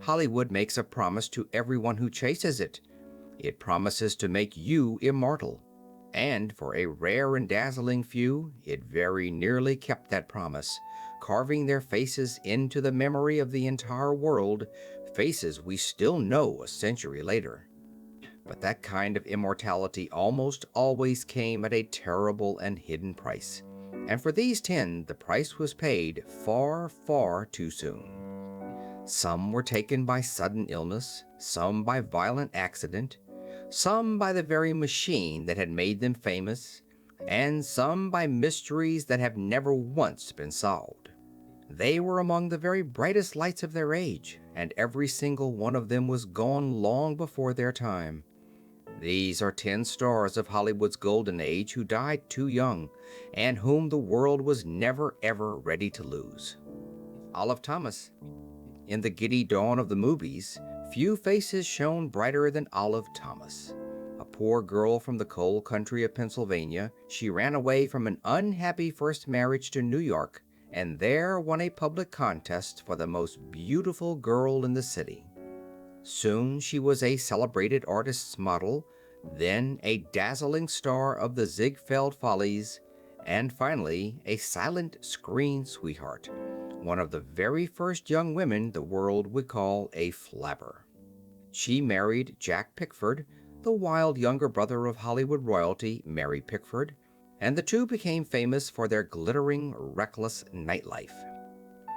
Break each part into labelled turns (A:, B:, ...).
A: Hollywood makes a promise to everyone who chases it. It promises to make you immortal. And for a rare and dazzling few, it very nearly kept that promise, carving their faces into the memory of the entire world, faces we still know a century later. But that kind of immortality almost always came at a terrible and hidden price. And for these 10, the price was paid far, far too soon. Some were taken by sudden illness, some by violent accident, some by the very machine that had made them famous, and some by mysteries that have never once been solved. They were among the very brightest lights of their age, and every single one of them was gone long before their time. These are 10 stars of Hollywood's golden age who died too young, and whom the world was never ever ready to lose. Olive Thomas. In the giddy dawn of the movies, few faces shone brighter than Olive Thomas. A poor girl from the coal country of Pennsylvania, she ran away from an unhappy first marriage to New York, and there won a public contest for the most beautiful girl in the city. Soon she was a celebrated artist's model, then a dazzling star of the Ziegfeld Follies, and finally a silent screen sweetheart, one of the very first young women the world would call a flapper. She married Jack Pickford, the wild younger brother of Hollywood royalty Mary Pickford, and the two became famous for their glittering, reckless nightlife.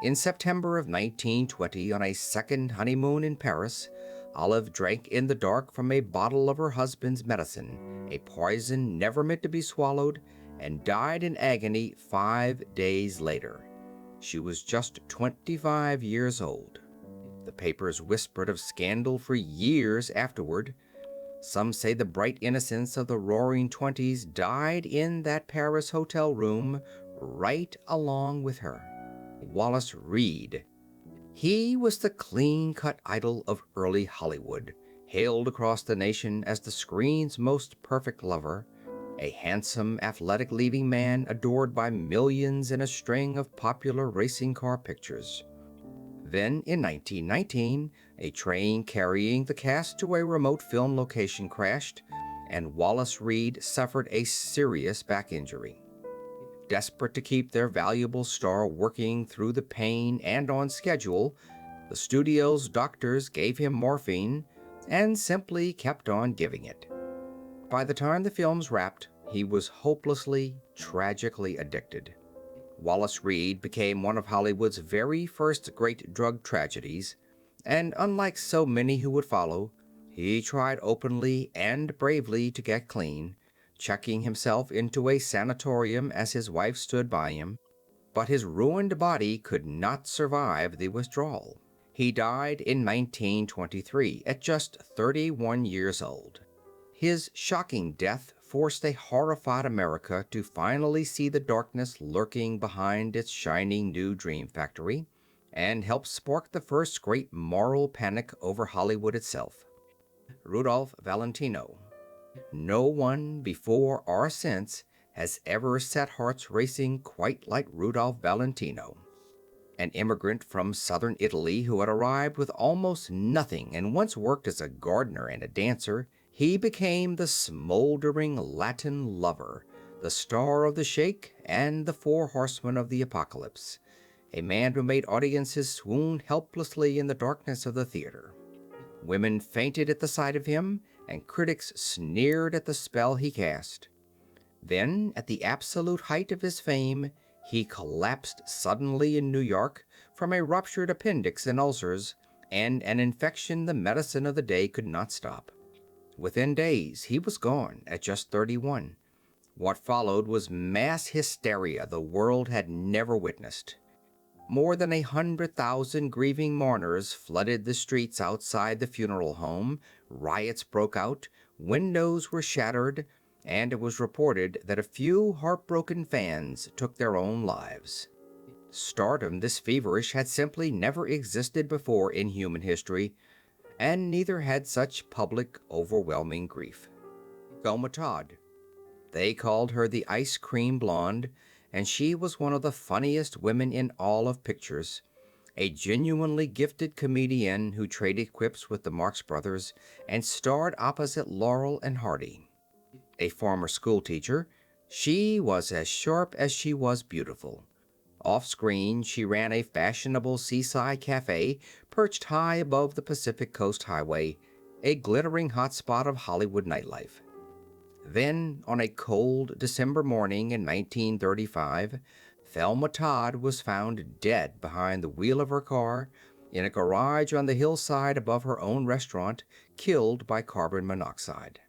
A: In September of 1920, on a second honeymoon in Paris, Olive drank in the dark from a bottle of her husband's medicine, a poison never meant to be swallowed, and died in agony 5 days later. She was just 25 years old. The papers whispered of scandal for years afterward. Some say the bright innocence of the Roaring Twenties died in that Paris hotel room right along with her. Wallace Reid. He was the clean-cut idol of early Hollywood, hailed across the nation as the screen's most perfect lover, a handsome, athletic-leading man adored by millions in a string of popular racing car pictures. Then, in 1919, a train carrying the cast to a remote film location crashed, and Wallace Reid suffered a serious back injury. Desperate to keep their valuable star working through the pain and on schedule, the studio's doctors gave him morphine and simply kept on giving it. By the time the films wrapped, he was hopelessly, tragically addicted. Wallace Reid became one of Hollywood's very first great drug tragedies, and unlike so many who would follow, he tried openly and bravely to get clean, checking himself into a sanatorium as his wife stood by him. But his ruined body could not survive the withdrawal. He died in 1923 at just 31 years old. His shocking death forced a horrified America to finally see the darkness lurking behind its shining new dream factory, and helped spark the first great moral panic over Hollywood itself. Rudolph Valentino. No one before or since has ever set hearts racing quite like Rudolph Valentino. An immigrant from southern Italy who had arrived with almost nothing and once worked as a gardener and a dancer, he became the smoldering Latin lover, the star of the Sheik and the Four Horsemen of the Apocalypse, a man who made audiences swoon helplessly in the darkness of the theater. Women fainted at the sight of him, and critics sneered at the spell he cast. Then, at the absolute height of his fame, he collapsed suddenly in New York from a ruptured appendix and ulcers, and an infection the medicine of the day could not stop. Within days, he was gone at just 31. What followed was mass hysteria the world had never witnessed. More than 100,000 grieving mourners flooded the streets outside the funeral home, riots broke out, windows were shattered, and it was reported that a few heartbroken fans took their own lives. Stardom this feverish had simply never existed before in human history, and neither had such public, overwhelming grief. Thelma Todd. They called her the ice cream blonde, and she was one of the funniest women in all of pictures. a genuinely gifted comedian who traded quips with the Marx Brothers and starred opposite Laurel and Hardy. A former schoolteacher, she was as sharp as she was beautiful. Off screen, she ran a fashionable seaside cafe perched high above the Pacific Coast Highway, a glittering hotspot of Hollywood nightlife. Then, on a cold December morning in 1935, Thelma Todd was found dead behind the wheel of her car in a garage on the hillside above her own restaurant, killed by carbon monoxide.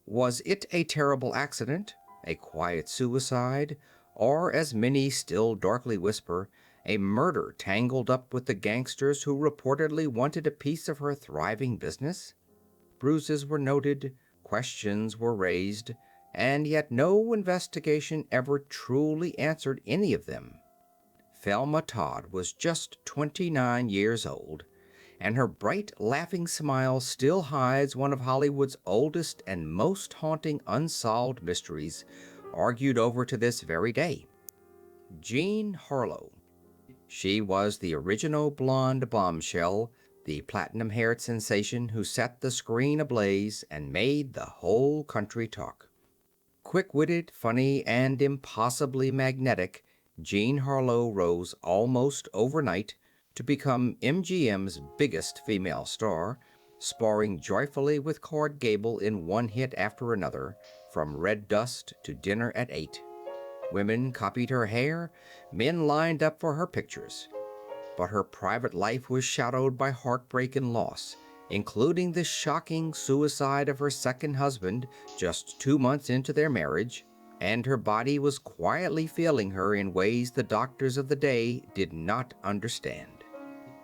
A: Was it a terrible accident, a quiet suicide, or, as many still darkly whisper, a murder tangled up with the gangsters who reportedly wanted a piece of her thriving business? Bruises were noted, questions were raised, and yet no investigation ever truly answered any of them. Thelma Todd was just 29 years old, and her bright, laughing smile still hides one of Hollywood's oldest and most haunting unsolved mysteries, argued over to this very day. Jean Harlow. She was the original blonde bombshell, the platinum-haired sensation who set the screen ablaze and made the whole country talk. Quick-witted, funny, and impossibly magnetic, Jean Harlow rose almost overnight to become MGM's biggest female star, sparring joyfully with Clark Gable in one hit after another, from Red Dust to Dinner at 8. Women copied her hair, men lined up for her pictures. But her private life was shadowed by heartbreak and loss, including the shocking suicide of her second husband just 2 months into their marriage, and her body was quietly failing her in ways the doctors of the day did not understand.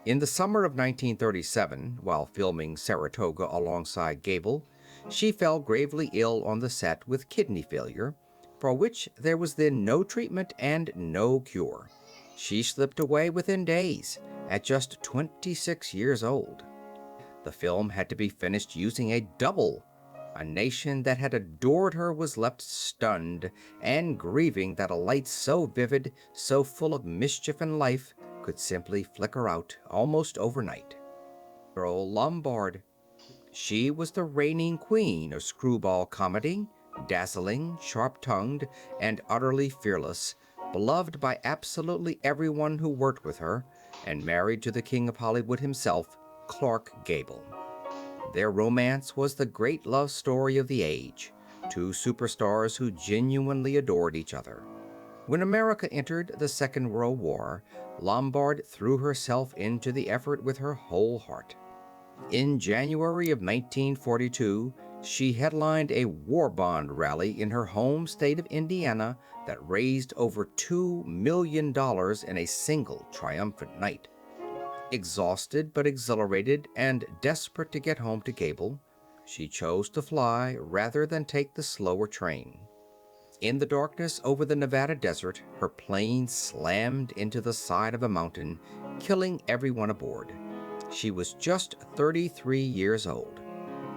A: In the summer of 1937, while filming Saratoga alongside Gable, she fell gravely ill on the set with kidney failure, for which there was then no treatment and no cure. She slipped away within days, at just 26 years old. The film had to be finished using a double. A nation that had adored her was left stunned and grieving that a light so vivid, so full of mischief and life, could simply flicker out almost overnight. Carole Lombard. She was the reigning queen of screwball comedy, dazzling, sharp-tongued, and utterly fearless, beloved by absolutely everyone who worked with her, and married to the king of Hollywood himself, Clark Gable. Their romance was the great love story of the age, two superstars who genuinely adored each other. When America entered the Second World War, Lombard threw herself into the effort with her whole heart. In January of 1942, she headlined a war bond rally in her home state of Indiana that raised over $2 million in a single triumphant night. Exhausted but exhilarated and desperate to get home to Gable, she chose to fly rather than take the slower train. In the darkness over the Nevada desert, her plane slammed into the side of a mountain, killing everyone aboard. She was just 33 years old.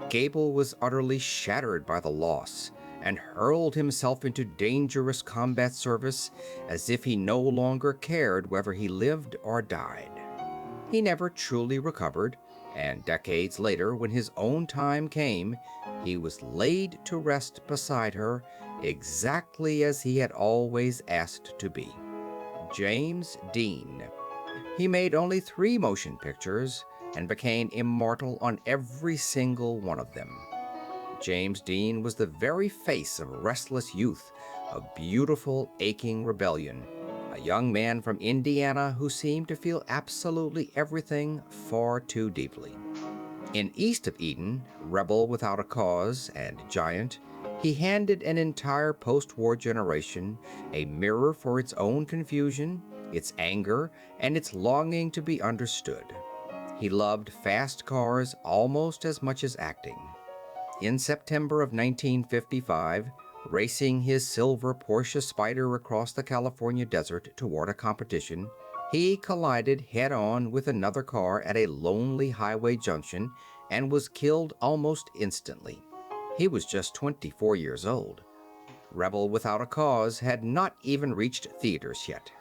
A: Gable was utterly shattered by the loss and hurled himself into dangerous combat service as if he no longer cared whether he lived or died. He never truly recovered, and decades later, when his own time came, he was laid to rest beside her exactly as he had always asked to be. James Dean. He made only 3 motion pictures and became immortal on every single one of them. James Dean was the very face of restless youth, of beautiful, aching rebellion, a young man from Indiana who seemed to feel absolutely everything far too deeply. In East of Eden, Rebel Without a Cause, and Giant, he handed an entire post-war generation a mirror for its own confusion, its anger, and its longing to be understood. He loved fast cars almost as much as acting. In September of 1955, racing his silver Porsche Spyder across the California desert toward a competition, he collided head-on with another car at a lonely highway junction and was killed almost instantly. He was just 24 years old. Rebel Without a Cause had not even reached theaters yet.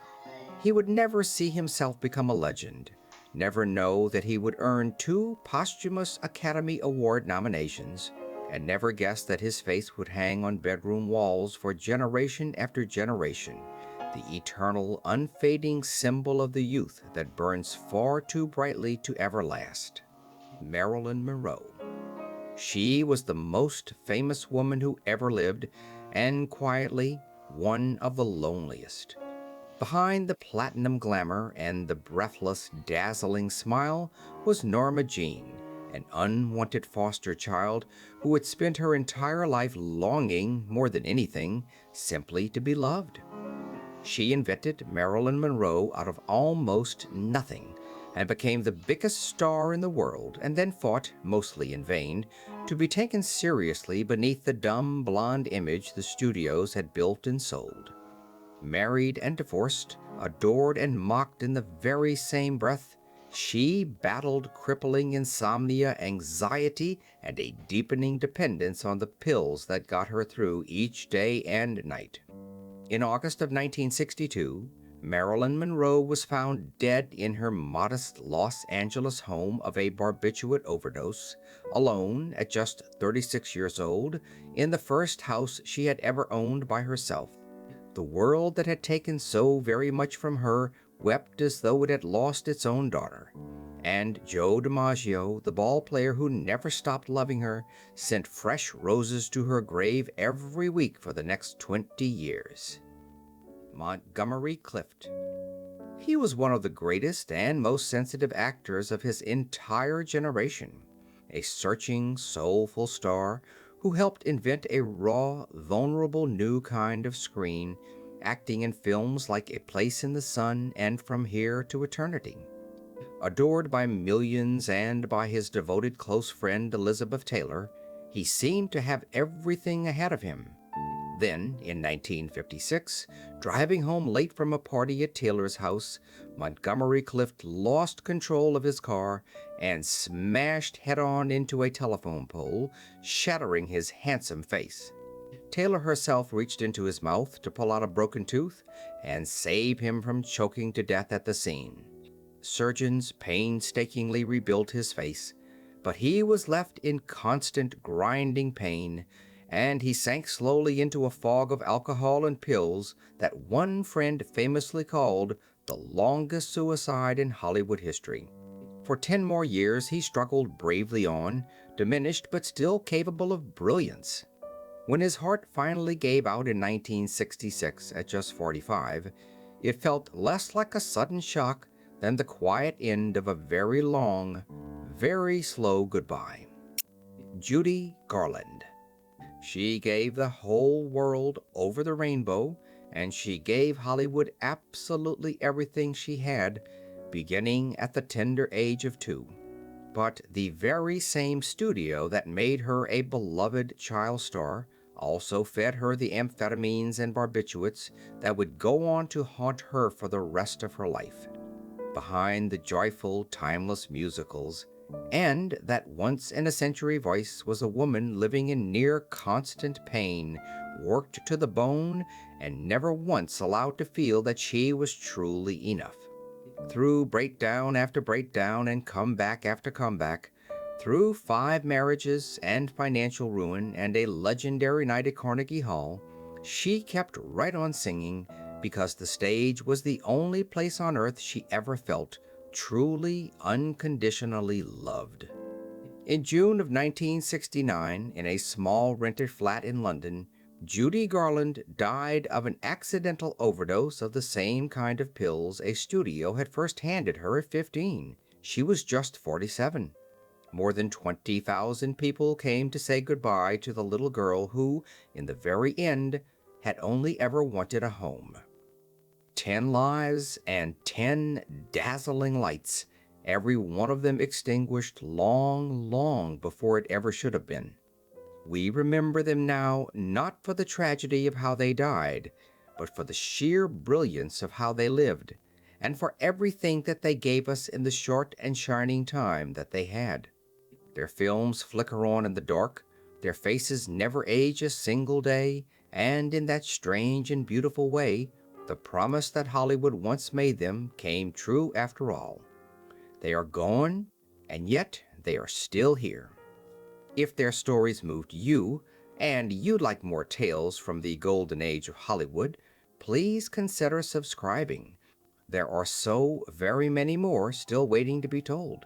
A: He would never see himself become a legend, never know that he would earn two posthumous Academy Award nominations, and never guess that his face would hang on bedroom walls for generation after generation, the eternal, unfading symbol of the youth that burns far too brightly to ever last. Marilyn Monroe. She was the most famous woman who ever lived, and quietly, one of the loneliest. Behind the platinum glamour and the breathless, dazzling smile was Norma Jean, an unwanted foster child who had spent her entire life longing, more than anything, simply to be loved. She invented Marilyn Monroe out of almost nothing and became the biggest star in the world, and then fought, mostly in vain, to be taken seriously beneath the dumb blonde image the studios had built and sold. Married and divorced, adored and mocked in the very same breath, she battled crippling insomnia, anxiety, and a deepening dependence on the pills that got her through each day and night. In August of 1962, Marilyn Monroe was found dead in her modest Los Angeles home of a barbiturate overdose, alone at just 36 years old, in the first house she had ever owned by herself. The world that had taken so very much from her wept as though it had lost its own daughter. And Joe DiMaggio, the ball player who never stopped loving her, sent fresh roses to her grave every week for the next 20 years. Montgomery Clift. He was one of the greatest and most sensitive actors of his entire generation, a searching, soulful star who helped invent a raw, vulnerable new kind of screen, acting in films like A Place in the Sun and From Here to Eternity. Adored by millions and by his devoted close friend Elizabeth Taylor, he seemed to have everything ahead of him. Then, in 1956, driving home late from a party at Taylor's house, Montgomery Clift lost control of his car and smashed head-on into a telephone pole, shattering his handsome face. Taylor herself reached into his mouth to pull out a broken tooth and save him from choking to death at the scene. Surgeons painstakingly rebuilt his face, but he was left in constant grinding pain, and he sank slowly into a fog of alcohol and pills that one friend famously called the longest suicide in Hollywood history. For 10 more years he struggled bravely on, diminished but still capable of brilliance. When his heart finally gave out in 1966 at just 45, it felt less like a sudden shock than the quiet end of a very long, very slow goodbye. Judy Garland. She gave the whole world Over the Rainbow, and she gave Hollywood absolutely everything she had, beginning at the tender age of 2. But the very same studio that made her a beloved child star also fed her the amphetamines and barbiturates that would go on to haunt her for the rest of her life. Behind the joyful, timeless musicals, and that once-in-a-century voice was a woman living in near constant pain, worked to the bone, and never once allowed to feel that she was truly enough. Through breakdown after breakdown and comeback after comeback, through 5 marriages and financial ruin and a legendary night at Carnegie Hall, she kept right on singing because the stage was the only place on earth she ever felt truly, unconditionally loved. In June of 1969, in a small rented flat in London, Judy Garland died of an accidental overdose of the same kind of pills a studio had first handed her at 15. She was just 47. More than 20,000 people came to say goodbye to the little girl who, in the very end, had only ever wanted a home. 10 lives and 10 dazzling lights, every one of them extinguished long, long before it ever should have been. We remember them now not for the tragedy of how they died, but for the sheer brilliance of how they lived, and for everything that they gave us in the short and shining time that they had. Their films flicker on in the dark, their faces never age a single day, and in that strange and beautiful way, the promise that Hollywood once made them came true after all. They are gone, and yet they are still here. If their stories moved you, and you'd like more tales from the golden age of Hollywood, please consider subscribing. There are so very many more still waiting to be told.